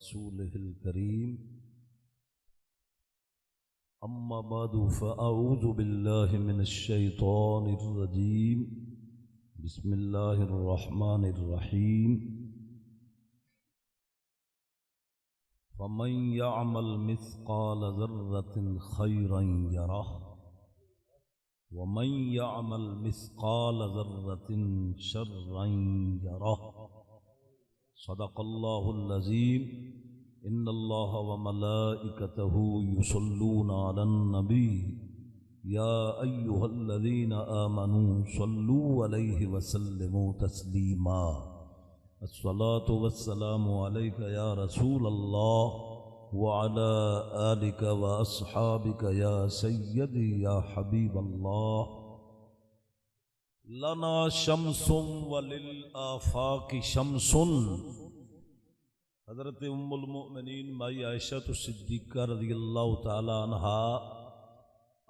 ورسوله الكريم أما بعد فأعوذ بالله من الشيطان الرجيم بسم الله الرحمن الرحيم فمن يعمل مثقال ذرة خيرا يره ومن يعمل مثقال ذرة شرا يره صدق الله العظيم إن الله وملائكته يصلون على النبي يا أيها الذين آمنوا صلوا عليه وسلموا تسليما الصلاة والسلام عليك يا رسول الله وعلى آلك وأصحابك يا سيدي يا حبيب الله لنا شمس وللآفاق شمس حضرت ام المؤمنین مائی عائشہ صدیقہ رضی اللہ تعالی عنہا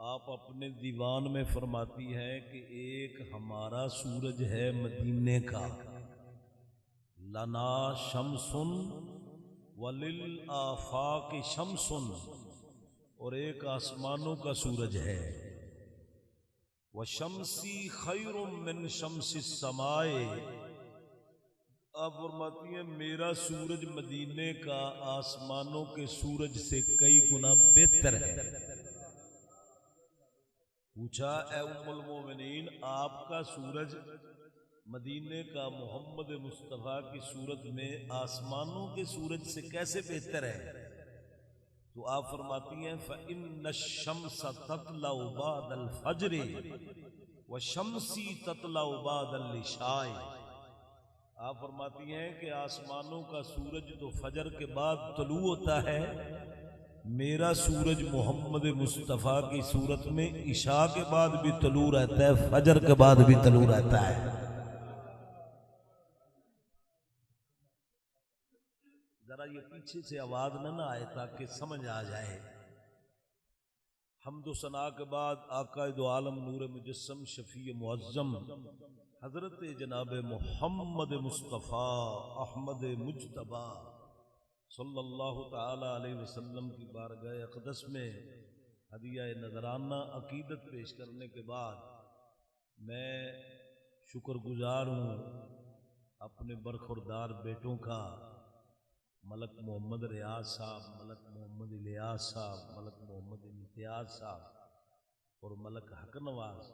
آپ اپنے دیوان میں فرماتی ہیں کہ ایک ہمارا سورج ہے مدینے کا لنا شمس وللآفاق شمس اور ایک آسمانوں کا سورج ہے وشمسی خیر من شمس السماء آپ فرماتی ہیں میرا سورج مدینے کا آسمانوں کے سورج سے کئی گنا بہتر ہے پوچھا اے ام المومنین آپ کا سورج مدینے کا محمد مصطفیٰ کی صورت میں آسمانوں کے سورج سے کیسے بہتر ہے تو آپ فرماتی ہیں فَإِنَّ الشَّمْسَ تَطْلَعُ بَعْدَ الْفَجْرِ وَشَمْسِي تَطْلَعُ بَعْدَ الْعِشَاءِ آپ فرماتی ہیں کہ آسمانوں کا سورج تو فجر کے بعد طلوع ہوتا ہے میرا سورج محمد مصطفیٰ کی صورت میں عشاء کے بعد بھی طلوع رہتا ہے فجر کے بعد بھی طلوع رہتا ہے ذرا یہ پیچھے سے آواز نہ آئے تاکہ سمجھ آ جائے حمد و ثنا کے بعد آقا دو عالم نور مجسم شفیع معظم حضرت جناب محمد مصطفیٰ احمد مجتبی صلی اللہ تعالی علیہ وسلم کی بارگاہ اقدس میں ہدیہ نذرانہ عقیدت پیش کرنے کے بعد میں شکر گزار ہوں اپنے برخوردار بیٹوں کا ملک محمد ریاض صاحب ملک محمد الیاس صاحب ملک محمد امتیاز صاحب اور ملک حق نواز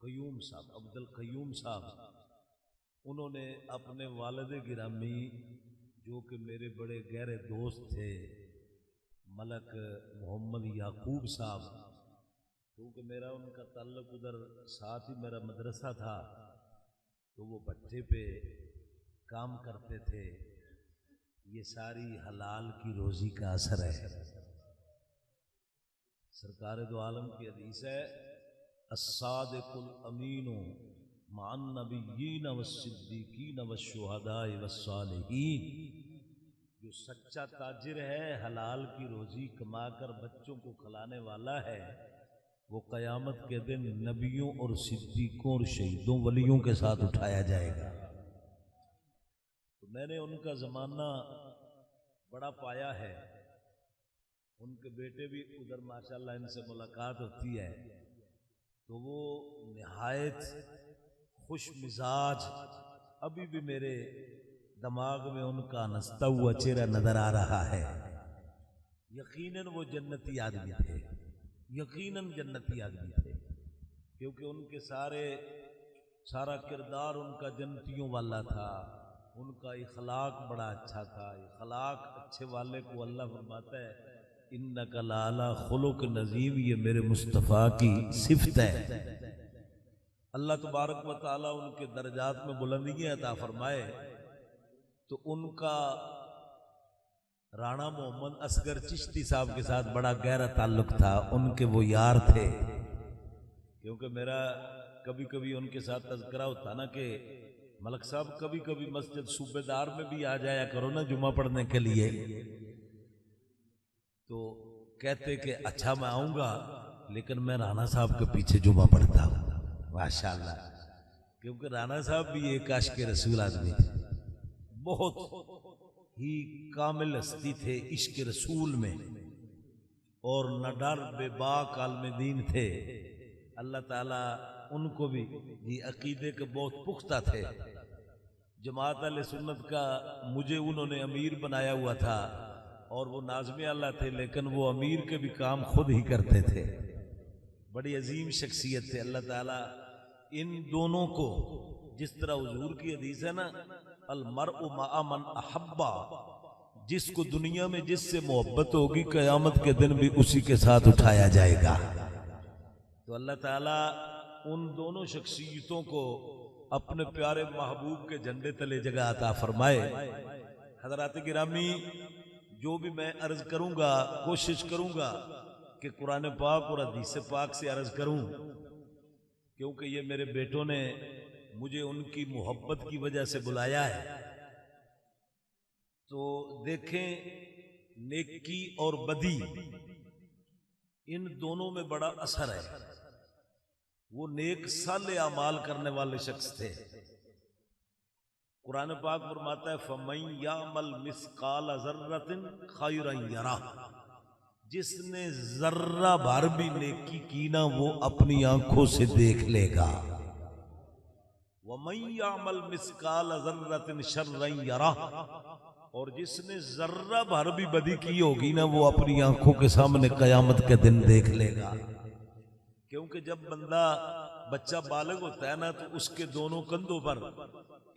قیوم صاحب عبد القیوم صاحب انہوں نے اپنے والد گرامی جو کہ میرے بڑے گہرے دوست تھے ملک محمد یعقوب صاحب کیونکہ میرا ان کا تعلق ادھر ساتھ ہی میرا مدرسہ تھا تو وہ بھٹے پہ کام کرتے تھے یہ ساری حلال کی روزی کا اثر ہے سرکار دو عالم کی حدیث ہے الصادق الامین مع النبیین والصدیقین والشہداء والصالحین جو سچا تاجر ہے حلال کی روزی کما کر بچوں کو کھلانے والا ہے وہ قیامت کے دن نبیوں اور صدیقوں اور شہیدوں ولیوں کے ساتھ اٹھایا جائے گا تو میں نے ان کا زمانہ بڑا پایا ہے ان کے بیٹے بھی ادھر ماشاءاللہ ان سے ملاقات ہوتی ہے تو وہ نہایت خوش مزاج ابھی بھی میرے دماغ میں ان کا نستا ہوا چہرہ نظر آ رہا ہے یقیناً وہ جنتی آدمی تھے یقیناً جنتی آدمی تھے کیونکہ ان کے سارا کردار ان کا جنتیوں والا تھا ان کا اخلاق بڑا اچھا تھا اخلاق اچھے والے کو اللہ فرماتا ہے انک لعلی خلق نظیم یہ میرے مصطفیٰ کی صفت ہے اللہ تبارک و تعالیٰ ان کے درجات میں بلندیاں عطا فرمائے تو ان کا رانا محمد اصغر چشتی صاحب کے ساتھ بڑا گہرا تعلق تھا ان کے وہ یار تھے کیونکہ میرا کبھی کبھی ان کے ساتھ تذکرہ ہوتا نا کہ ملک صاحب کبھی کبھی مسجد صوبے دار میں بھی آ جایا کرو نا جمعہ پڑھنے کے لیے تو کہتے کہ اچھا میں آؤں گا لیکن میں رانا صاحب کے پیچھے جمعہ پڑھتا ہوں ماشاءاللہ کیونکہ رانا صاحب بھی ایک عاشق رسول آدمی تھے بہت ہی کامل ہستی تھے عشق رسول میں، اور نہ ڈر بے باک عالم دین تھے۔ اللہ تعالیٰ ان کو بھی عقیدے کے بہت پختہ تھے۔ جماعت اہل سنت کا مجھے انہوں نے امیر بنایا ہوا تھا، اور وہ ناظم اللہ تھے، لیکن وہ امیر کے بھی کام خود ہی کرتے تھے۔ بڑی عظیم شخصیت تھے۔ اللہ تعالیٰ ان دونوں کو، جس طرح حضور کی حدیث ہے نا، المرء مع من احبا، جس کو دنیا میں جس سے محبت ہوگی قیامت کے دن بھی اسی کے ساتھ اٹھایا جائے گا۔ تو اللہ تعالیٰ ان دونوں شخصیتوں کو اپنے پیارے محبوب کے جھنڈے تلے جگہ عطا فرمائے۔ حضرات گرامی، جو بھی میں عرض کروں گا کوشش کروں گا کہ قرآن پاک اور حدیث پاک سے عرض کروں، کیونکہ یہ میرے بیٹوں نے مجھے ان کی محبت کی وجہ سے بلایا ہے۔ تو دیکھیں، نیکی اور بدی ان دونوں میں بڑا اثر ہے۔ وہ نیک صالح اعمال کرنے والے شخص تھے۔ قرآن پاک فرماتا ہے فَمَن يَعْمَلْ مِثْقَالَ ذَرَّةٍ خَيْرًا يَرَهُ، جس نے ذرہ بھر بھی نیکی کی نا وہ اپنی آنکھوں سے دیکھ لے گا۔ وَمَن يَعْمَلْ مِثْقَالَ ذَرَّةٍ شَرًّا يَرَهُ، اور جس نے ذرہ بھر بھی بدی کی ہوگی نا وہ اپنی آنکھوں کے سامنے قیامت کے دن دیکھ لے گا۔ کیونکہ جب بچہ بالغ ہوتا ہے نا تو اس کے دونوں کندھوں پر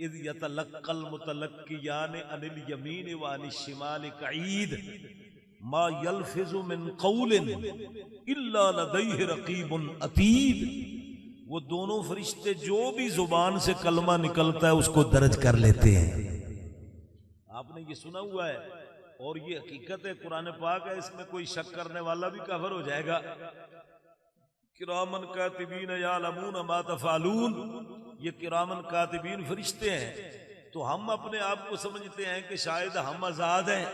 اذ یتلقی المتلقیان عن الیمین وعن الشمال قعید ما یلفظ من قول الا لدیہ رقیب عتید، وہ دونوں فرشتے جو بھی زبان سے کلمہ نکلتا ہے اس کو درج کر لیتے ہیں۔ آپ نے یہ سنا ہوا ہے اور یہ حقیقت ہے، قرآن پاک ہے، اس میں کوئی شک کرنے والا بھی کافر ہو جائے گا۔ کرامن کاتبین یعلمون ما تفعلون، یہ کرامن کاتبین فرشتے ہیں۔ تو ہم اپنے آپ کو سمجھتے ہیں کہ شاید ہم آزاد ہیں،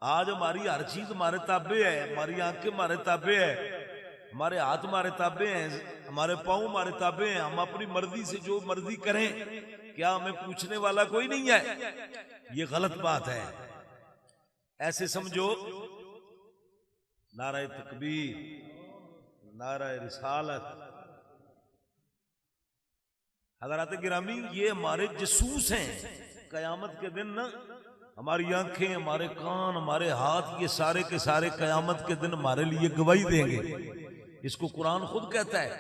آج ہماری ہر چیز ہمارے تابع ہے، ہماری آنکھیں ہمارے تابع ہے، ہمارے ہاتھ ہمارے تابع ہیں، ہمارے پاؤں ہمارے تابع ہیں، ہم اپنی مرضی سے جو مرضی کریں، کیا ہمیں پوچھنے والا کوئی نہیں ہے؟ یہ غلط بات ہے۔ ایسے سمجھو نعرہ تکبیر، نعرہ رسالت۔ حضرات گرامی، یہ ہمارے جسوس ہیں۔ قیامت کے دن نا ہماری آنکھیں، ہمارے کان، ہمارے ہاتھ، یہ سارے کے سارے قیامت کے دن ہمارے لیے گواہی دیں گے۔ اس کو قرآن خود کہتا ہے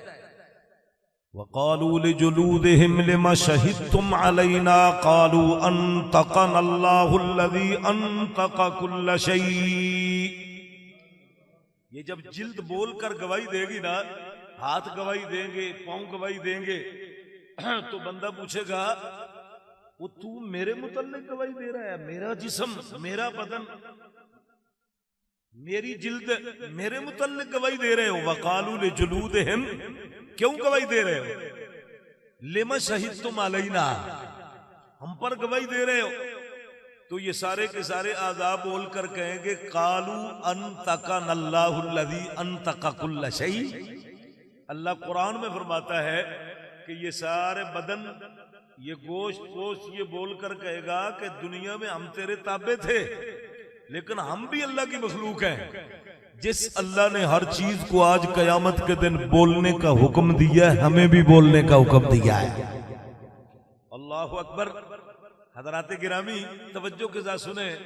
وَقَالُوا لِجُلُودِهِمْ لِمَ شَهِدْتُمْ عَلَيْنَا قَالُوا أَنْطَقَنَا اللَّهُ الَّذِي أَنْطَقَ كُلَّ شَيْءٍ۔ یہ جب جلد بول کر گواہی دے گی نا، ہاتھ گواہی دیں گے، پاؤں گواہی دیں گے، تو بندہ پوچھے گا وہ تو میرے متعلق گواہی دے رہا ہے؟ میرا جسم، میرا بدن، میری جلد میرے متعلق گواہی دے رہے ہو؟ وَقَالُوا لِجُلُودِهِمْ، کیوں گواہی دے رہے ہو؟ لِمَ شَهِدْتُمْ عَلَيْنَا، ہم پر گواہی دے رہے ہو؟ تو یہ سارے کے سارے اعضاء بول کر کہیں گے قَالُوا أَنْطَقَنَا اللَّهُ الَّذِي أَنْطَقَ كُلَّ شَيْءٍ۔ اللہ قرآن میں فرماتا ہے کہ یہ سارے بدن، یہ گوشت یہ بول کر کہے گا کہ دنیا میں ہم تیرے تابع تھے، لیکن ہم بھی اللہ کی مخلوق ہیں۔ جس اللہ نے ہر چیز کو آج قیامت کے دن بولنے کا حکم دیا ہے، ہمیں بھی بولنے کا حکم دیا ہے۔ اللہ اکبر۔ حضرات گرامی، توجہ کے ساتھ سنیں،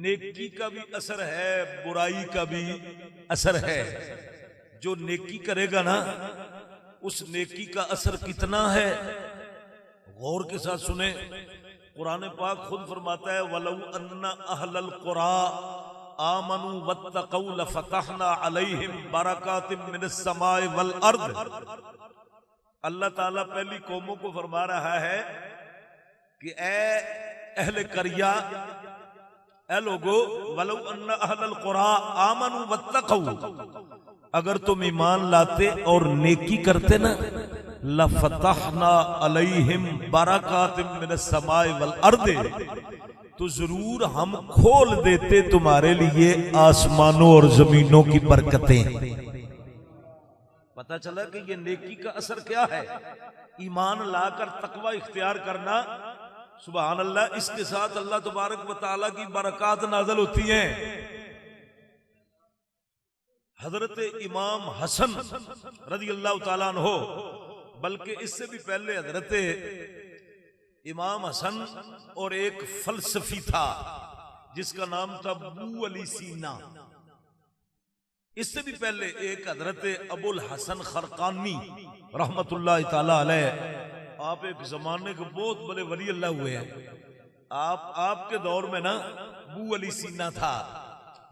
نیکی کا بھی اثر ہے، برائی کا بھی اثر ہے۔ جو نیکی کرے گا نا، اس نیکی کا اثر کتنا ہے، غور کے ساتھ سنیں۔ قرآن پاک خود فرماتا ہے وَلَوْ أَنَّ أَهْلَ الْقُرَىٰ آمَنُوا وَاتَّقَوْا لَفَتَحْنَا عَلَيْهِمْ بَرَكَاتٍ مِّنَ السَّمَاءِ وَالْأَرْضِ۔ اللہ تعالیٰ پہلی قوموں کو فرما رہا ہے کہ اے اہل قریہ، اے لوگو، وَلَوْ أَنَّ أَهْلَ الْقُرَىٰ آمَنُوا وَاتَّقَوْا، اگر تم ایمان لاتے اور نیکی کرتے نا، لَفَتَحْنَا عَلَيْهِمْ بَرَكَاتٍ مِّنَ السَّمَاءِ وَالْأَرْضِ، تو ضرور ہم کھول دیتے تمہارے لیے آسمانوں اور زمینوں کی برکتیں۔ پتہ چلا کہ یہ نیکی کا اثر کیا ہے۔ ایمان لا کر تقوی اختیار کرنا، سبحان اللہ، اس کے ساتھ اللہ تبارک و تعالیٰ کی برکات نازل ہوتی ہیں۔ حضرت امام حسن رضی اللہ تعالیٰ عنہ، بلکہ اس سے بھی پہلے حضرت امام حسن اور ایک فلسفی تھا جس کا نام تھا ابو علی سینا، اس سے بھی پہلے ایک حضرت ابو الحسن خرقانی رحمت اللہ تعالی علیہ، آپ ایک زمانے کے بہت بڑے ولی اللہ ہوئے ہیں۔ آپ کے دور میں نا ابو علی سینا تھا،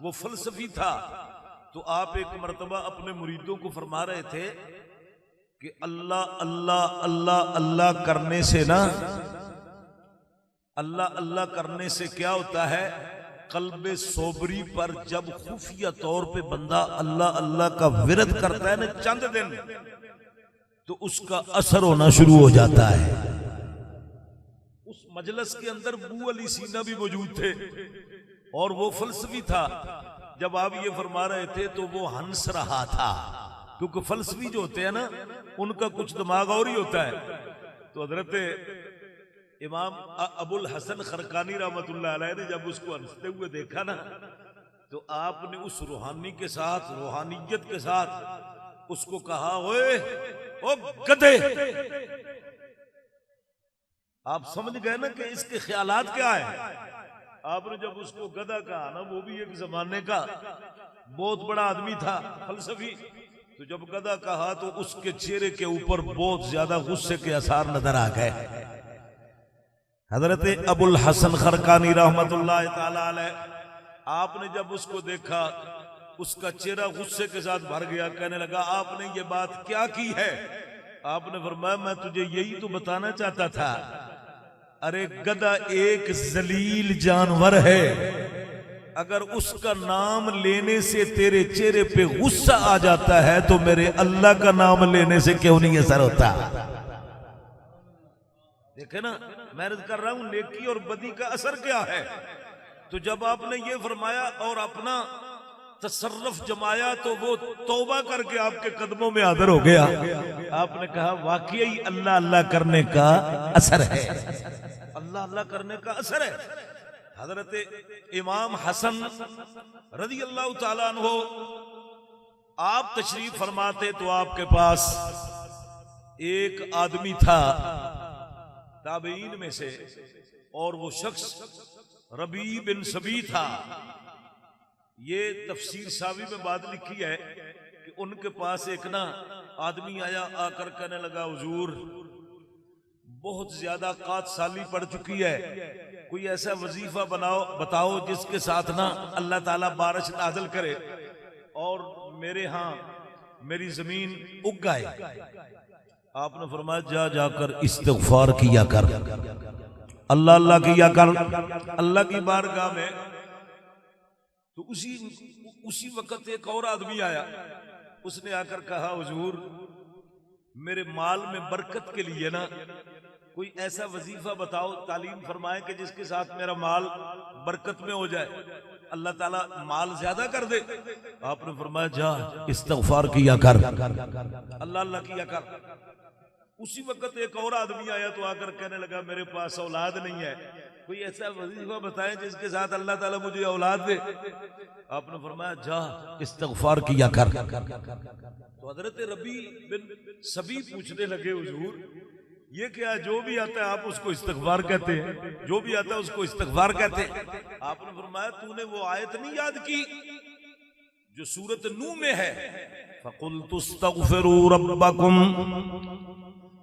وہ فلسفی تھا، تو آپ ایک مرتبہ اپنے مریدوں کو فرما رہے تھے کہ اللہ اللہ اللہ اللہ کرنے سے نا، اللہ اللہ کرنے سے کیا ہوتا ہے، قلب صبری پر جب خفیہ طور پہ بندہ اللہ اللہ کا ورد کرتا ہے نا چند دن، تو اس کا اثر ہونا شروع ہو جاتا ہے۔ اس مجلس کے اندر ابو علی سینا بھی موجود تھے اور وہ فلسفی تھا۔ جب آپ یہ فرما رہے تھے تو وہ ہنس رہا تھا، کیونکہ فلسفی جو ہوتے ہیں نا ان کا کچھ دماغ اور ہی ہوتا ہے۔ تو حضرت امام ابو الحسن خرقانی رحمت اللہ علیہ نے جب اس کو ہنستے ہوئے دیکھا نا، تو آپ نے اس روحانی کے ساتھ، روحانیت کے ساتھ اس کو کہا، اوے او گدھے۔ آپ سمجھ گئے نا کہ اس کے خیالات کیا ہیں۔ آپ نے جب اس کو گدھا کہا نا، وہ بھی ایک زمانے کا بہت بڑا آدمی تھا فلسفی، تو جب گدھا کہا تو اس کے چہرے کے اوپر بہت زیادہ غصے کے اثار نظر آ گئے۔ حضرت ابو الحسن خرقانی رحمت اللہ تعالی علیہ، آپ نے جب اس کو دیکھا اس کا چہرہ غصے کے ساتھ بھر گیا، کہنے لگا آپ نے یہ بات کیا کی ہے؟ آپ نے فرمایا میں تجھے یہی تو بتانا چاہتا تھا، ارے گدھا ایک ذلیل جانور ہے، اگر اس کا نام لینے سے تیرے چہرے پہ غصہ آ جاتا ہے تو میرے اللہ کا نام لینے سے کیوں نہیں اثر ہوتا؟ دیکھیں نا، میں عرض کر رہا ہوں نیکی اور بدی کا اثر کیا ہے۔ تو جب آپ نے یہ فرمایا اور اپنا تصرف جمایا تو وہ توبہ کر کے آپ کے قدموں میں حاضر ہو گیا۔ آپ نے کہا واقعی اللہ اللہ کرنے کا اثر ہے، اللہ اللہ کرنے کا اثر ہے۔ حضرت امام حسن رضی اللہ تعالیٰ عنہ آپ تشریف فرماتے تو آپ کے پاس ایک آدمی تھا تابعین میں سے، اور وہ شخص ربیع بن سبی تھا۔ یہ تفسیر ساوی میں بات لکھی ہے کہ ان کے پاس ایک نا آدمی آیا، آ کر کہنے لگا حضور بہت زیادہ قات سالی پڑ چکی ہے، کوئی ایسا وظیفہ بتاؤ جس کے ساتھ نا اللہ تعالیٰ بارش نازل کرے اور میرے ہاں میری زمین اگ گئے۔ آپ نے فرمایا جا کر استغفار کیا کر، اللہ اللہ کیا کر اللہ کی بارگاہ میں۔ تو اسی وقت ایک اور آدمی آیا، اس نے آ کر کہا حضور میرے مال میں برکت کے لیے نا کوئی ایسا وظیفہ بتاؤ، تعلیم فرمائے کہ جس کے ساتھ میرا مال برکت میں ہو جائے، اللہ تعالیٰ مال زیادہ کر دے۔ آپ نے فرمایا جا استغفار کیا کر، اللہ اللہ کیا کر۔ اسی وقت ایک اور آدمی آیا تو آ کر کہنے لگا میرے پاس اولاد نہیں ہے، کوئی ایسا وظیفہ بتائیں جس کے ساتھ اللہ تعالیٰ مجھے اولاد دے۔ آپ نے فرمایا جا استغفار کیا کر۔ تو حضرت ربیع بن سبی پوچھنے لگے حضور یہ کیا، جو بھی آتا ہے آپ اس کو استغفار کہتے ہیں، جو بھی آتا ہے اس کو استغفار کہتے ہیں۔ آپ نے فرمایا تو نے وہ آیت نہیں یاد کی جو سورۃ نوح میں ہے، فَقُلْتُ اسْتَغْفِرُوا رَبَّكُمْ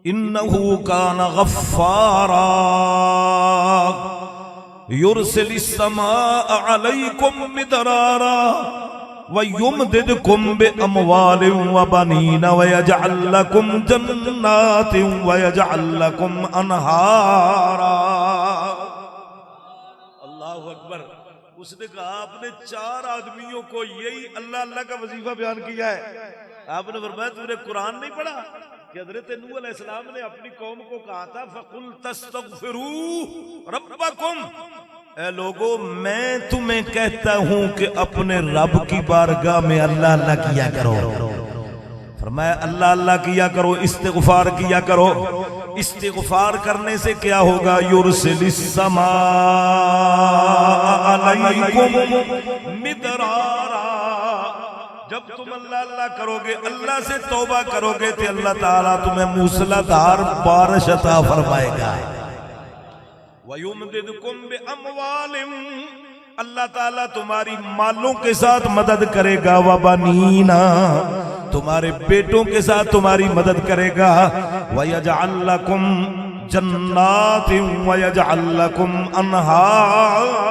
إِنَّهُ كَانَ غَفَّارًا يُرْسِلِ السَّمَاءَ عَلَيْكُمْ مِدْرَارًا وَيُمْدِدْكُمْ بِأَمْوَالٍ وَبَنِينَ وَيَجْعَلْ لَكُمْ جَنَّاتٍ وَيَجْعَلْ لَكُمْ أَنْهَارًا۔ اللہ اکبر۔ اس نے کہا آپ نے 4 آدمیوں کو یہی اللہ اللہ کا وظیفہ بیان کیا ہے۔ آپ نے فرمایا تم نے قرآن نہیں پڑھا کہ حضرت نوح علیہ السلام نے اپنی قوم کو کہا تھا فَقُلْ تَسْتَغْفِرُوا رَبَّكُمْ، اے لوگو میں تمہیں کہتا ہوں کہ اپنے رب کی بارگاہ میں اللہ اللہ کیا کرو۔ فرمایا اللہ اللہ کیا کرو، استغفار کیا کرو. استغفار کرنے سے کیا ہوگا؟ یرسل السماء علیکم مدرارا. جب تم اللہ اللہ کرو گے، اللہ سے توبہ کرو گے تو اللہ تعالیٰ تمہیں موسلا دھار بارش عطا فرمائے گا. وَيُمْدِدْكُمْ بِأَمْوَالٍ، اللہ تعالیٰ تمہاری مالوں کے ساتھ مدد کرے گا. وَبَنِينَ، تمہارے بیٹوں کے ساتھ تمہاری مدد کرے گا. وَيَجْعَلْ لَكُمْ جَنَّاتٍ وَيَجْعَلْ لَكُمْ أَنْهَارًا.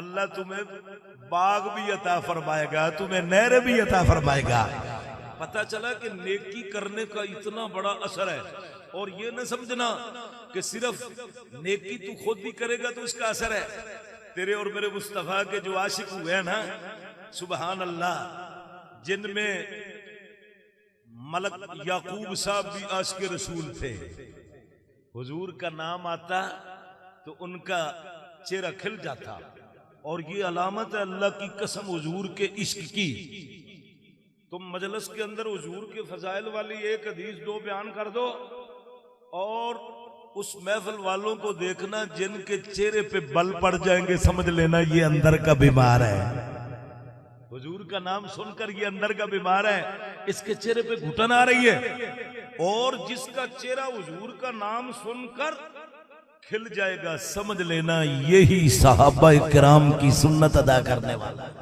اللہ تمہیں باغ بھی عطا فرمائے گا، تمہیں نہریں بھی عطا فرمائے گا. پتہ چلا کہ نیکی کرنے کا اتنا بڑا اثر ہے. اور یہ نہ سمجھنا کہ صرف نیکی تو خود بھی کرے گا تو اس کا اثر ہے. تیرے اور میرے مصطفیٰ کے جو عاشق ہوئے ہیں نا، سبحان اللہ، جن میں ملک یعقوب صاحب بھی عاشق رسول تھے. حضور کا نام آتا تو ان کا چہرہ کھل جاتا. اور یہ علامت ہے اللہ کی قسم حضور کے عشق کی. تم مجلس کے اندر حضور کے فضائل والی ایک حدیث دو بیان کر دو اور اس محفل والوں کو دیکھنا جن کے چہرے پہ بل پڑ جائیں گے، سمجھ لینا یہ اندر کا بیمار ہے. حضور کا نام سن کر یہ اندر کا بیمار ہے، اس کے چہرے پہ گھٹن آ رہی ہے. اور جس کا چہرہ حضور کا نام سن کر کھل جائے گا، سمجھ لینا یہی صحابہ کرام کی سنت ادا کرنے والا ہے.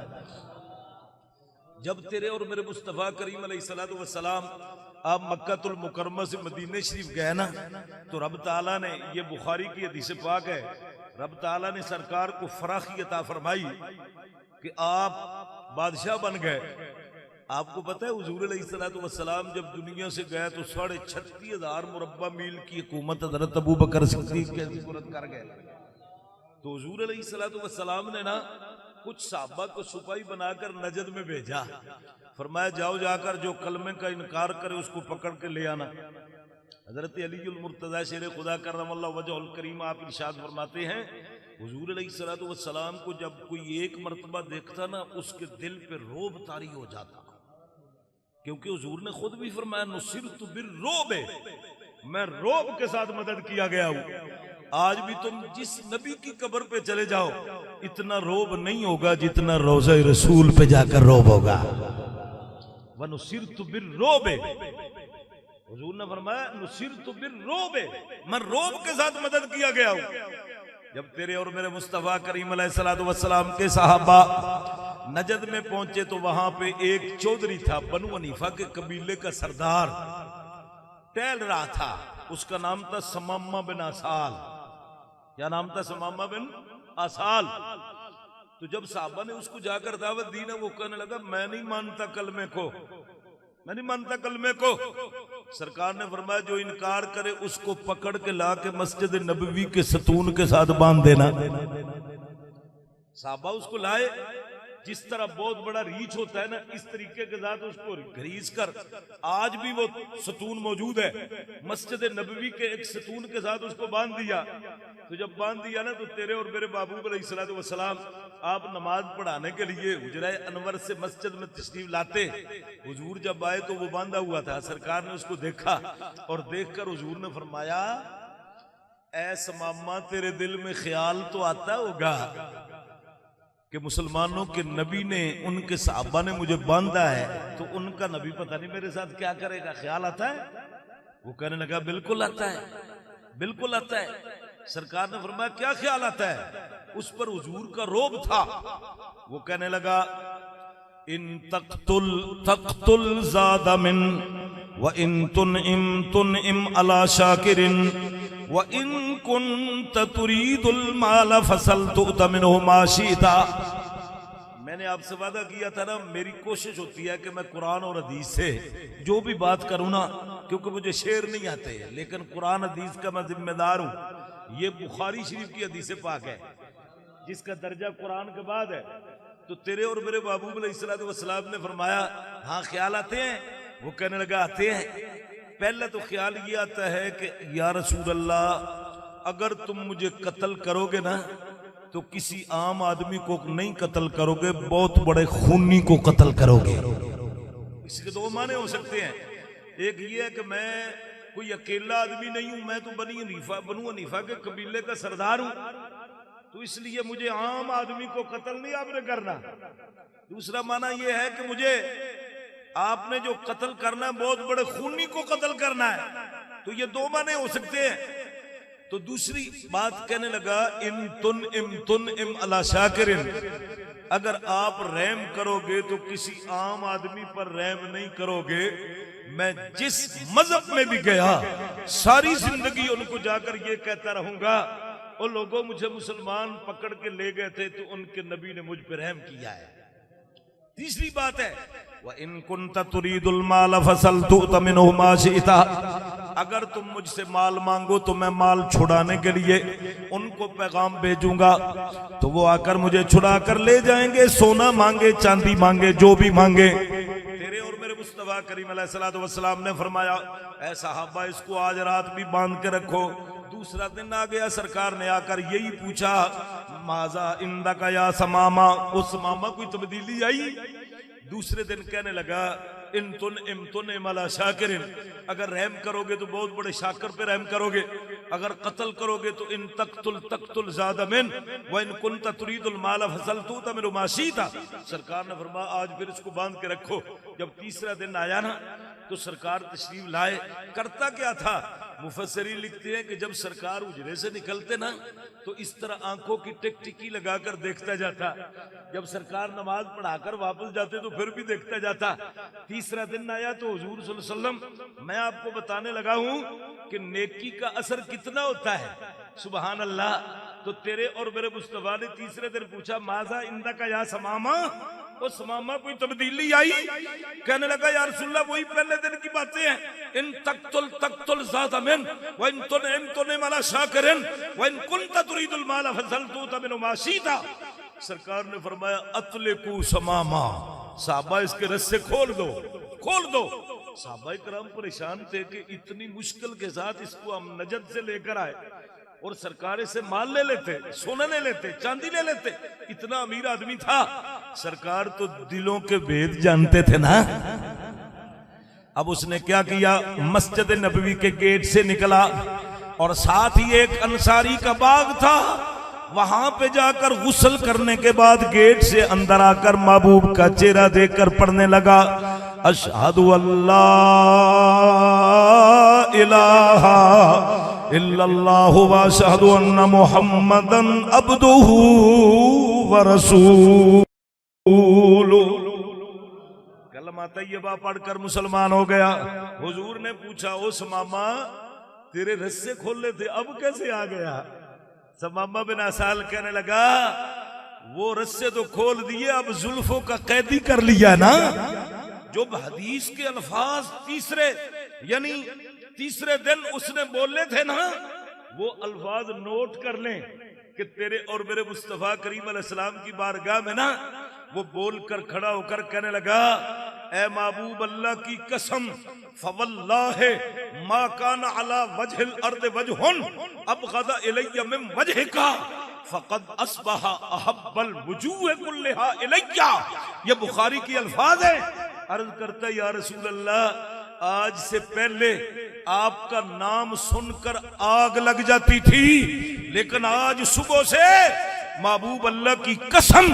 جب تیرے اور میرے مصطفیٰ کریم علیہ السلام آپ مکہ المکرمہ سے مدینہ شریف گئے نا، تو رب تعالیٰ نے، یہ بخاری کی حدیث پاک ہے، رب تعالیٰ نے سرکار کو فراخی عطا فرمائی کہ آپ بادشاہ بن گئے. آپ کو پتہ ہے حضور علیہ السلام جب دنیا سے گئے تو 36,500 مربع میل کی حکومت حضرت ابو بکر صدیق کے سپرد کر گئے. تو حضور علیہ السلام نے نا کچھ صحابہ کو سپاہی بنا کر نجد میں بھیجا. فرمایا جاؤ جا کر جو کلمے کا انکار کرے اس کو پکڑ کے لے آنا. حضرت علی المرتضی شیر خدا کرم اللہ وجہ الکریم آپ ارشاد فرماتے ہیں حضور علیہ السلام کو جب کوئی ایک مرتبہ دیکھتا نا اس کے دل پہ روب طاری ہو جاتا، کیونکہ حضور نے خود بھی فرمایا نصرت بالرعب، میں روب کے ساتھ مدد کیا گیا ہوں. آج بھی تم جس نبی کی قبر پہ چلے جاؤ اتنا روب نہیں ہوگا جتنا روضہ رسول پہ جا کر روب ہوگا. وَنُصِرْتُ بِالرُّعْبِ، حضور نے فرمایا نصرت بالرعب، میں روب کے ساتھ مدد کیا گیا ہوں. جب تیرے اور میرے مصطفیٰ کریم علیہ السلام کے صحابہ نجد میں پہنچے تو وہاں پہ ایک چودھری تھا، بنو حنیفہ کے قبیلے کا سردار ٹہل رہا تھا. اس کا نام تھا سمامہ بن آسال. کیا نام تھا؟ سمامہ بن آسال. تو جب صحابہ نے اس کو جا کر دعوت دی نا، وہ کہنے لگا میں نہیں مانتا کلمے کو، میں نہیں مانتا کلمے کو. سرکار نے فرمایا جو انکار کرے اس کو پکڑ کے لا کے مسجد نبوی کے ستون کے ساتھ باندھ دینا. صحابہ اس کو لائے، جس طرح بہت بڑا ریچھ ہوتا ہے نا اس طریقے کے ساتھ اس کو گھریز کر، آج بھی وہ ستون موجود ہے، مسجد نبوی کے ایک ستون کے ساتھ اس کو باندھ دیا. تو جب باندھ دیا نا تو تیرے اور میرے محبوب علیہ السلام آپ نماز پڑھانے کے لیے حجرہ انور سے مسجد میں تشریف لاتے. حضور جب آئے تو وہ باندھا ہوا تھا. سرکار نے اس کو دیکھا اور دیکھ کر حضور نے فرمایا اے سمامہ تیرے دل میں خیال تو آتا ہوگا کہ مسلمانوں کے نبی نے، ان کے صحابہ نے مجھے باندھا ہے تو ان کا نبی پتہ نہیں میرے ساتھ کیا کرے گا، خیال آتا ہے؟ وہ کہنے لگا بالکل آتا ہے، بالکل آتا ہے. سرکار نے فرمایا کیا خیال آتا ہے؟ اس پر حضور کا روب تھا. وہ کہنے لگا ان تقتل زاد من وان تنعم علی شاکر وان كنت تريد المال فسلت منه ما شئت. میں نے آپ سے وعدہ کیا تھا نا، میری کوشش ہوتی ہے کہ میں قرآن اور حدیث سے جو بھی بات کروں نا، کیونکہ مجھے شعر نہیں آتے لیکن قرآن حدیث کا میں ذمہ دار ہوں. یہ بخاری شریف کی حدیث پاک ہے جس کا درجہ قرآن کے بعد ہے. تو تیرے اور میرے محبوب علیہ السلام نے فرمایا ہاں خیال آتے ہیں؟ وہ کہنے لگا آتے ہیں. پہلے تو خیال یہ آتا ہے کہ یا رسول اللہ اگر تم مجھے قتل کرو گے نا تو کسی عام آدمی کو نہیں قتل کرو گے، بہت بڑے خونی کو قتل کرو گے۔ اس کے دو معنی ہو سکتے ہیں، ایک یہ ہے کہ میں کوئی اکیلا آدمی نہیں ہوں، میں تو بنو حنیفہ کے قبیلے کا سردار ہوں، تو اس لیے مجھے عام آدمی کو قتل نہیں آپ نے کرنا۔ دوسرا معنی یہ ہے کہ مجھے آپ نے جو قتل کرنا ہے بہت بڑے خونی کو قتل کرنا ہے، تو یہ دو معنی ہو سکتے ہیں۔ تو دوسری بات کہنے لگا ان تن ام علی شاکر، اگر آپ رحم کرو گے تو کسی عام آدمی پر رحم نہیں کرو گے، میں جس مذہب میں بھی گیا ساری زندگی ان کو جا کر یہ کہتا رہوں گا، وہ لوگوں مجھے مسلمان پکڑ کے لے گئے تھے تو ان کے نبی نے مجھ پہ رحم کیا ہے۔ تیسری بات ہے وَإِن كُنْتَ تُرِيدُ الْمَالَ فَسَلْتُؤْتَ مِنْهُ مَا شِئْتَ، اگر تم مجھ سے مال مانگو تو میں مال چھڑانے کے لیے ان کو پیغام بھیجوں گا تو وہ آ کر مجھے چھڑا کر لے جائیں گے، سونا مانگے چاندی مانگے جو بھی مانگے۔ تیرے اور میرے مصطفیٰ کریم علیہ السلام نے فرمایا اے صحابہ اس کو آج رات بھی باندھ کے رکھو۔ دوسرا دن آ گیا، سرکار نے آ کر یہی پوچھا ماذا عندک یا سماما، اس سماما کوئی تبدیلی آئی؟ دوسرے دن کہنے لگا ان تن علی شاکر، اگر رحم کرو گے تو بہت بڑے شاکر پہ رحم کرو گے، اگر قتل کرو گے تو ان تقتل زاد من وان کنت تريد المال فسلتوت من ما شئت۔ سرکار نے فرمایا آج پھر اس کو باندھ کے رکھو۔ جب تیسرا دن آیا نا تو سرکار تشریف لائے، کرتا کیا تھا؟ مفسرین لکھتے ہیں کہ جب سرکار اجرے سے نکلتے نا تو اس طرح آنکھوں کی ٹک ٹکی لگا کر دیکھتا جاتا، جب سرکار نماز پڑھا کر واپس جاتے تو پھر بھی دیکھتا جاتا۔ تیسرا دن آیا تو حضور صلی اللہ علیہ وسلم میں آپ کو بتانے لگا ہوں کہ نیکی کا اثر کتنا ہوتا ہے، سبحان اللہ۔ تو تیرے اور میرے مصطفیٰ نے تیسرے دن پوچھا ماذا عندک یا سماما، وہ سماما کوئی تبدیلی آئی؟ کہنے لگا یا رسول اللہ وہی پہلے دن کی باتیں ہیں، ان تقتل ذات من وان تنعم علی شاکر وان کنت تريد المال فسلتوت من ما شئت۔ سرکار نے فرمایا اطلقوا سماما، صحابہ اس کے رسے کھول دو کھول دو۔ صحابہ کرام پریشان تھے کہ اتنی مشکل کے ساتھ اس کو ہم نجد سے لے کر آئے اور سرکار سے مال لے لیتے، سونا لے لیتے، چاندی لے لیتے، اتنا امیر آدمی تھا۔ سرکار تو دلوں کے بھید جانتے تھے نا۔ اب اس نے کیا کیا، مسجد نبوی کے گیٹ سے نکلا اور ساتھ ہی ایک انصاری کا باغ تھا، وہاں پہ جا کر غسل کرنے کے بعد گیٹ سے اندر آ کر محبوب کا چہرہ دیکھ کر پڑھنے لگا اشہد اللہ الہ الا اللہ واشہد ان محمدا عبدہ ورسولہ۔ کلمہ طیبہ پڑھ کر مسلمان ہو گیا۔ حضور نے پوچھا او سماما تیرے رسے کھولے تھے اب کیسے آ گیا؟ سماما بن اسال کہنے لگا وہ رسے تو کھول دیے، اب زلفوں کا قیدی کر لیا نا۔ جو حدیث کے الفاظ تیسرے دن اس نے بولے تھے نا، وہ الفاظ نوٹ کر لیں کہ تیرے اور میرے مصطفیٰ کریم علیہ السلام کی بارگاہ میں نا وہ بول کر کھڑا ہو کر کہنے لگا اے محبوب اللہ کی قسم فواللہ ما کان علی وجہ الارض وجہ ابغض الی من وجہک فقد اصبح احب الوجوہ کلہا الی۔ یہ بخاری کی الفاظ ہے۔ عرض کرتا یا رسول اللہ آج سے پہلے آپ کا نام سن کر آگ لگ جاتی تھی، لیکن آج صبح سے محبوب اللہ کی قسم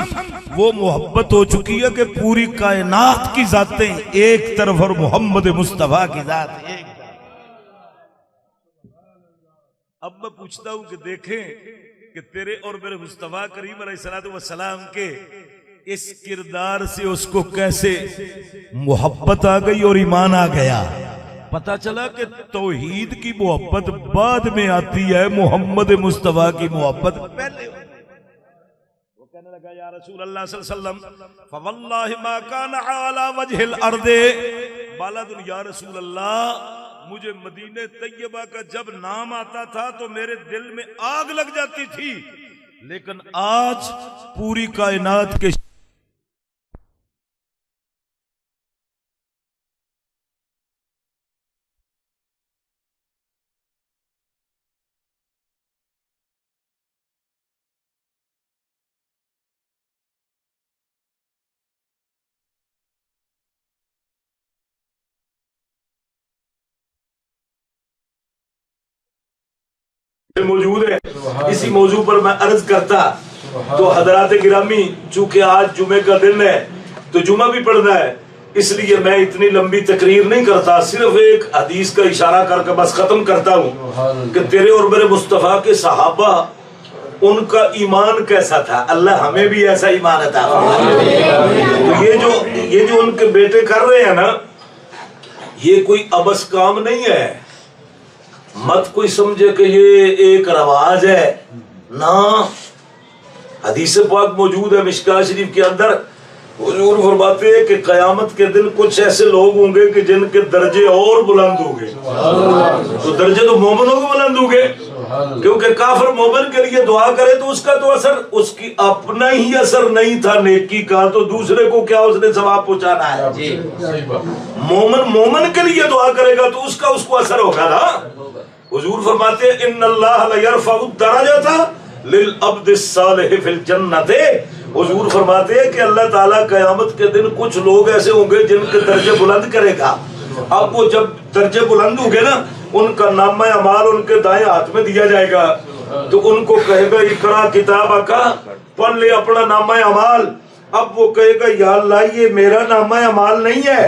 وہ محبت ہو چکی ہے کہ پوری کائنات کی ذاتیں ایک طرف اور محمد مصطفیٰ کی ذات ایک طرف۔ اب میں پوچھتا ہوں کہ دیکھیں کہ تیرے اور میرے مصطفیٰ کریم علیہ السلام کے اس کردار سے اس کو کیسے محبت آ گئی اور ایمان آ گیا۔ پتا چلا کہ توحید کی محبت بعد میں آتی ہے، محمد مصطفیٰ کی محبت پہلے۔ وہ کہنے لگا یا رسول اللہ صلی اللہ علیہ وسلم فواللہ ما کان علی وجہ الارض بلد، یا رسول اللہ مجھے مدینہ طیبہ کا جب نام آتا تھا تو میرے دل میں آگ لگ جاتی تھی، لیکن آج پوری کائنات کے موجود ہے. اسی موضوع پر میں عرض کرتا تو حضرات گرامی، چونکہ آج جمعے کا دن ہے تو جمعہ بھی پڑھنا ہے، اس لیے میں اتنی لمبی تقریر نہیں کرتا، صرف ایک حدیث کا اشارہ کر کے بس ختم کرتا ہوں کہ تیرے اور میرے مصطفیٰ کے صحابہ ان کا ایمان کیسا تھا. اللہ ہمیں بھی ایسا ایمان عطا فرمائے. تو یہ جو ان کے بیٹے کر رہے ہیں نا، یہ کوئی عبث کام نہیں ہے. مت کوئی سمجھے کہ یہ ایک رواج ہے، نہ. حدیث پاک موجود ہے مشکاہ شریف کے اندر، حضور فرماتے ہیں کہ قیامت کے دن کچھ ایسے لوگ ہوں گے کہ جن کے درجے اور بلند ہوں گے. تو درجے تو مومنوں کو بلند ہوں گے، کیونکہ کافر مومن کے لیے دعا کرے تو اس کا تو اثر، اس کی اپنا ہی اثر نہیں تھا نیکی کا، تو دوسرے کو کیا اس نے ثواب پہنچانا ہے. مومن کے لیے دعا کرے گا تو اس کا اس کو اثر ہوگا نا. حضور فرماتے ہیں ان اللہ لیرفع الدرجات للعبد الصالح فی الجنت. حضور فرماتے ہیں کہ اللہ تعالیٰ قیامت کے دن کچھ لوگ ایسے ہوں گے جن کے درجے بلند کرے گا. اب وہ جب درجے بلند ہوں گے نا، ان کا نامہ اعمال ان کے دائیں ہاتھ میں دیا جائے گا، تو ان کو کہے گا اقرا کتابک کا، پڑھ لے اپنا نامہ اعمال. اب وہ کہے گا یا اللہ یہ میرا نامہ اعمال نہیں ہے،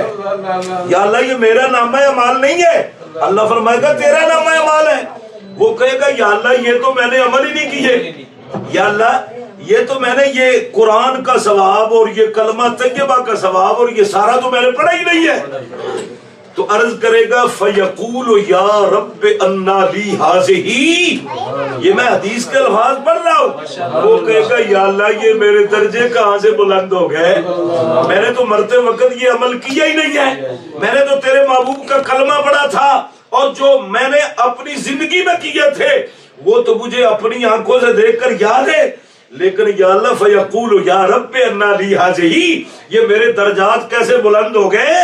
یا اللہ یہ میرا نامہ اعمال نہیں ہے. اللہ فرمائے گا تیرا نامہ اعمال ہے. وہ کہے گا یا اللہ یہ تو میں نے عمل ہی نہیں کیے، یا اللہ یہ تو میں نے یہ قرآن کا ثواب اور یہ کلمہ طیبہ کا ثواب اور یہ سارا تو میں نے پڑھا ہی نہیں ہے. تو عرض کرے گا فیقول یا رب انا لی ہذہ، یہ میں حدیث کے الفاظ پڑھ رہا ہوں. وہ کہے گا یا اللہ یہ میرے درجے کہاں سے بلند ہو گئے، میں نے تو مرتے وقت یہ عمل کیا ہی نہیں ہے. میں نے تو تیرے محبوب کا کلمہ پڑھا تھا، اور جو میں نے اپنی زندگی میں کیے تھے وہ تو مجھے اپنی آنکھوں سے دیکھ کر یاد ہے. لیکن یا اللہ فیقول یا رب انا لی ہذہ، یہ میرے درجات کیسے بلند ہو گئے.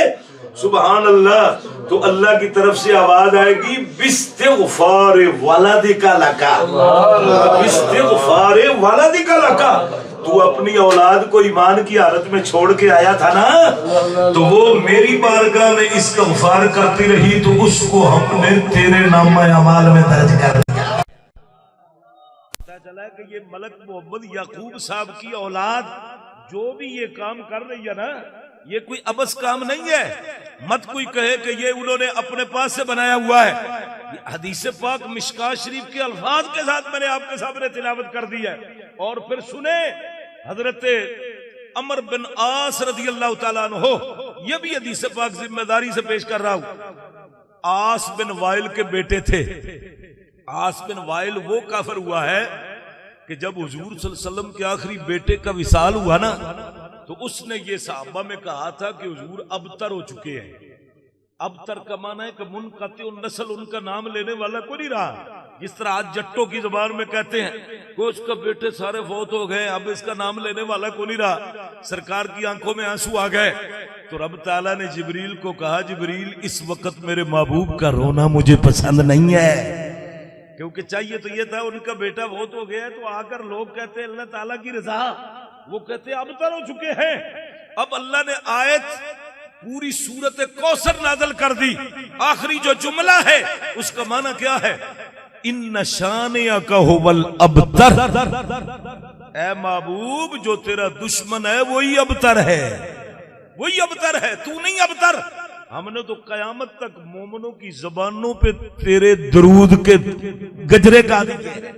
سبحان اللہ. تو اللہ کی طرف سے آواز آئے گی باستغفار ولدک لکا، باستغفار ولدک لکا. تو اپنی اولاد کو ایمان کی حالت میں چھوڑ کے آیا تھا نا، تو وہ میری بارگاہ میں استغفار کرتی رہی تو اس کو ہم نے تیرے نامہ اعمال میں درج کر دیا. پتہ چلا کہ یہ ملک محمد یعقوب صاحب کی اولاد جو بھی یہ کام کر رہی ہے نا، یہ کوئی عبث کام نہیں ہے. مت کوئی کہے کہ یہ انہوں نے اپنے پاس سے بنایا ہوا ہے. حدیث پاک مشکاہ شریف کے الفاظ کے ساتھ میں نے آپ کے سامنے تلاوت کر دی ہے. اور پھر سنیں حضرت عمر بن عاص رضی اللہ تعالیٰ عنہ، یہ بھی حدیث پاک ذمہ داری سے پیش کر رہا ہوں. عاص بن وائل کے بیٹے تھے. عاص بن وائل وہ کافر ہوا ہے کہ جب حضور صلی اللہ علیہ وسلم کے آخری بیٹے کا وصال ہوا نا، تو اس نے یہ صحابہ میں کہا تھا کہ حضور ابتر ہو چکے ہیں. ابتر کا معنی ہے کہ منقطع النسل، ان کا نام لینے والا کوئی نہیں رہا. جس طرح آج جٹوں کی زبان میں کہتے ہیں کہ اس کا بیٹے سارے فوت ہو گئے، اب اس کا نام لینے والا کوئی نہیں رہا. سرکار کی آنکھوں میں آنسو آ گئے. تو رب تعالیٰ نے جبریل کو کہا جبریل اس وقت میرے محبوب کا رونا مجھے پسند نہیں ہے، کیونکہ چاہیے تو یہ تھا ان کا بیٹا بہت ہو گیا. تو آ کر لوگ کہتے ہیں اللہ تعالیٰ کی رضا، وہ کہتے ہیں ابتر ہو چکے ہیں. اب اللہ نے آیت پوری سورت کوثر نازل کر دی. آخری جو جملہ ہے اس کا معنی کیا ہے؟ ان شانئک ھو الابتر، اے محبوب جو تیرا دشمن ہے وہی ابتر ہے، وہی ابتر ہے، تو نہیں ابتر. ہم نے تو قیامت تک مومنوں کی زبانوں پہ تیرے درود کے گجرے گا دیے.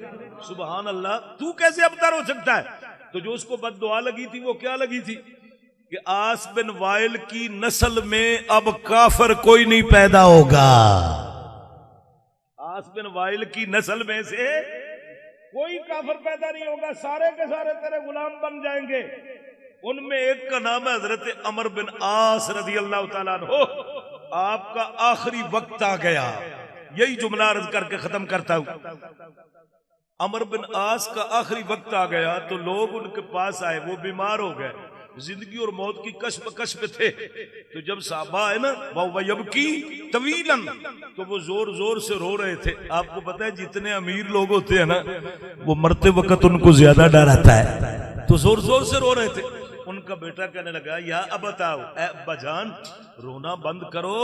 سبحان اللہ. تو کیسے ابتر ہو سکتا ہے؟ تو جو اس کو بد دعا لگی تھی وہ کیا لگی تھی کہ عاص بن وائل کی نسل میں اب کافر کوئی نہیں پیدا ہوگا. عاص بن وائل کی نسل میں سے کوئی کافر پیدا نہیں ہوگا، سارے کے سارے تیرے غلام بن جائیں گے. ان میں ایک کا نام ہے حضرت عمر بن عاص رضی اللہ تعالیٰ عنہ. آپ کا آخری وقت آ گیا. یہی جملہ عرض کر کے ختم کرتا ہوں. عمر بن عاص کا آخری وقت آ گیا تو لوگ ان کے پاس آئے، وہ بیمار ہو گئے، زندگی اور موت کی کشمکش میں تھے. تو جب صحابہ آئے نا وَهُوَ يَبْكِي طَوِيلًا، تو وہ زور زور سے رو رہے تھے. آپ کو پتہ ہے جتنے امیر لوگ ہوتے ہیں نا وہ مرتے وقت ان کو زیادہ ڈر آتا ہے، تو زور زور سے رو رہے تھے. ان کا بیٹا کہنے لگا یا ابتاؤ، اے ابا جان رونا بند کرو،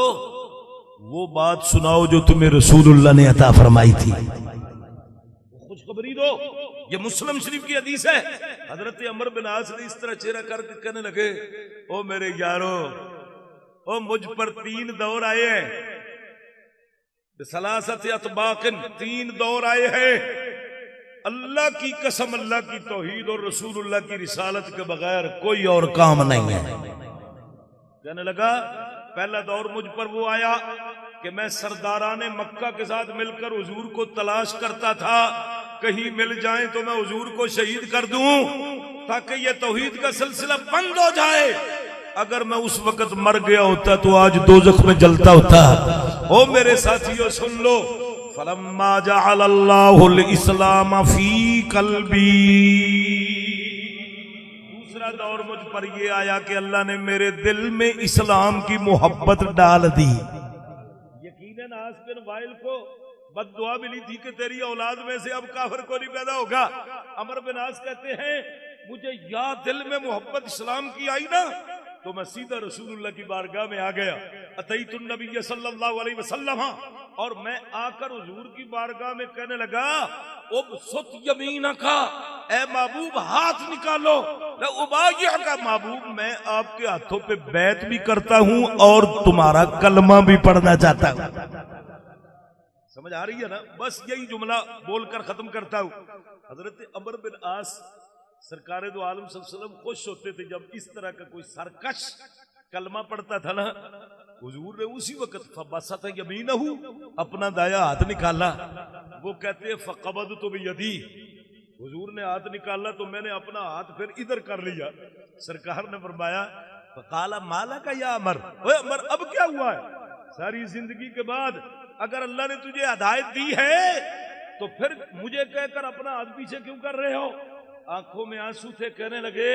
وہ بات سناؤ جو تمہیں رسول اللہ نے عطا فرمائی تھی. کو بری دو. یہ مسلم شریف کی حدیث ہے. حضرت عمر بن عاص نے اس طرح چہرہ کر کے کہنے لگے او میرے یارو، او مجھ پر 3 دور آئے ہیں، بثلاثت اطباق، 3 دور آئے ہیں. اللہ کی قسم، اللہ کی توحید اور رسول اللہ کی رسالت کے بغیر کوئی اور کام نہیں ہے. کہنے لگا پہلا دور مجھ پر وہ آیا کہ میں سرداران مکہ کے ساتھ مل کر حضور کو تلاش کرتا تھا، کہیں مل جائیں تو میں حضور کو شہید کر دوں تاکہ یہ توحید کا سلسلہ بند ہو جائے. اگر میں اس وقت مر گیا ہوتا تو آج دوزخ میں جلتا ہوتا. او میرے ساتھیوں سن لو، فلما جعل اللہ الاسلام فی قلبی، دوسرا دور مجھ پر یہ آیا کہ اللہ نے میرے دل میں اسلام کی محبت ڈال دی. یقیناً عاص بن وائل کو بد دعا ملی تھی کہ تیری اولاد میں سے اب کافر کو نہیں پیدا ہوگا. عمر بن عاص کہتے ہیں مجھے یا دل میں محبت اسلام کی آئی نا تو میں سیدھا رسول اللہ کی بارگاہ میں آ گیا. اتیت النبی صلی اللہ علیہ وسلم، اور میں آ کر حضور کی بارگاہ میں کہنے لگا ابسط یمینک، اے محبوب ہاتھ نکالو، ابایعک، محبوب میں آپ کے ہاتھوں پہ بیعت بھی کرتا ہوں اور تمہارا کلمہ بھی پڑھنا چاہتا ہوں. سمجھ آ رہی ہے نا؟ بس یہی جملہ بول کر ختم کرتا ہوں. حضرت عمر بن عاص سرکار دو عالم صلی اللہ علیہ وسلم خوش ہوتے تھے جب اس طرح کا کوئی سرکش کلمہ پڑھتا تھا نا. حضور نے اسی وقت فبسط یمینہ، اپنا دایا ہاتھ نکالا. وہ کہتے ہیں فقبضت بیدی، حضور نے ہاتھ نکالا تو میں نے اپنا ہاتھ پھر ادھر کر لیا. سرکار نے فرمایا فقال مالک یا عمر، اوے عمر اب کیا ہوا ہے؟ ساری زندگی کے بعد اگر اللہ نے تجھے ہدایت دی ہے تو پھر مجھے کہہ کر اپنا ہاتھ پیچھے کیوں کر رہے ہو؟ آنکھوں میں آنسو تھے. کہنے لگے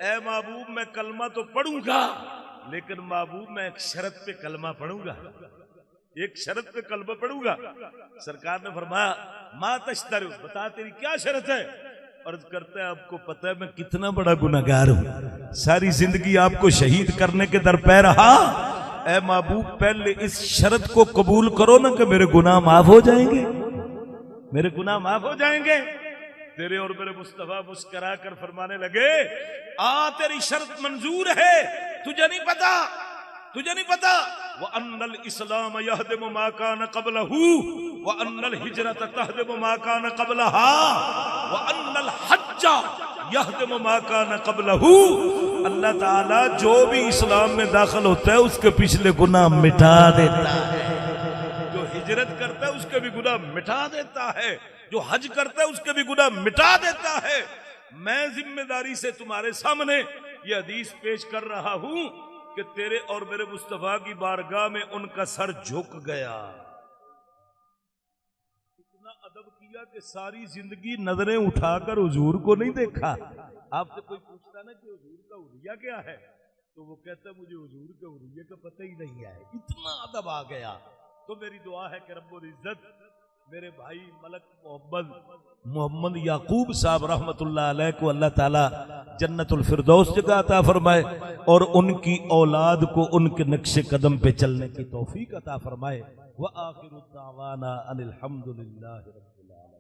اے محبوب میں کلمہ تو پڑھوں گا لیکن محبوب میں ایک شرط پہ کلمہ پڑھوں گا، ایک شرط پہ کلمہ پڑھوں گا. سرکار نے فرمایا ما تشترط، بتا تیری کیا شرط ہے؟ عرض کرتا ہے آپ کو پتہ ہے میں کتنا بڑا گناہگار ہوں، ساری زندگی آپ کو شہید کرنے کے در پہ رہا. اے محبوب پہلے اس شرط کو قبول کرو نا کہ میرے گناہ معاف ہو جائیں گے، میرے گناہ معاف ہو جائیں گے. تیرے اور میرے مصطفیٰ مسکرا کر فرمانے لگے تیری شرط منظور ہے، تجھے نہیں پتا، تجھے نہیں پتا وَأَنَّ الْإِسْلَامَ يَهْدِمُ مَا كَانَ قَبْلَهُ وَأَنَّ الْهِجْرَةَ تَهْدِمُ مَا كَانَ قَبْلَهَا وَأَنَّ الْحَجَّ يَهْدِمُ مَا كَانَ قَبْلَهُ. اللہ تعالیٰ جو بھی اسلام میں داخل ہوتا ہے اس کے پچھلے گناہ مٹا دیتا ہے، جو ہجرت کرتا ہے اس کے بھی گناہ مٹا دیتا ہے، جو حج کرتا ہے اس کے بھی گناہ مٹا دیتا ہے. میں ذمہ داری سے تمہارے سامنے یہ حدیث پیش کر رہا ہوں کہ تیرے اور میرے مصطفیٰ کی بارگاہ میں ان کا سر جھک گیا. اتنا ادب کیا کہ ساری زندگی نظریں اٹھا کر حضور کو نہیں دیکھا. آپ سے کوئی پوچھتا نا کہ حضور کا حلیہ کیا ہے تو وہ کہتا ہے مجھے حضور کے حلیے کا پتہ ہی نہیں ہے. اتنا ادب آ گیا. تو میری دعا ہے کہ رب العزت میرے بھائی ملک محمد یعقوب صاحب رحمت اللہ علیہ کو اللہ تعالیٰ جنت الفردوس جگہ عطا فرمائے اور ان کی اولاد کو ان کے نقش قدم پہ چلنے کی توفیق عطا فرمائے. وآخر الدعوانا ان الحمد للہ.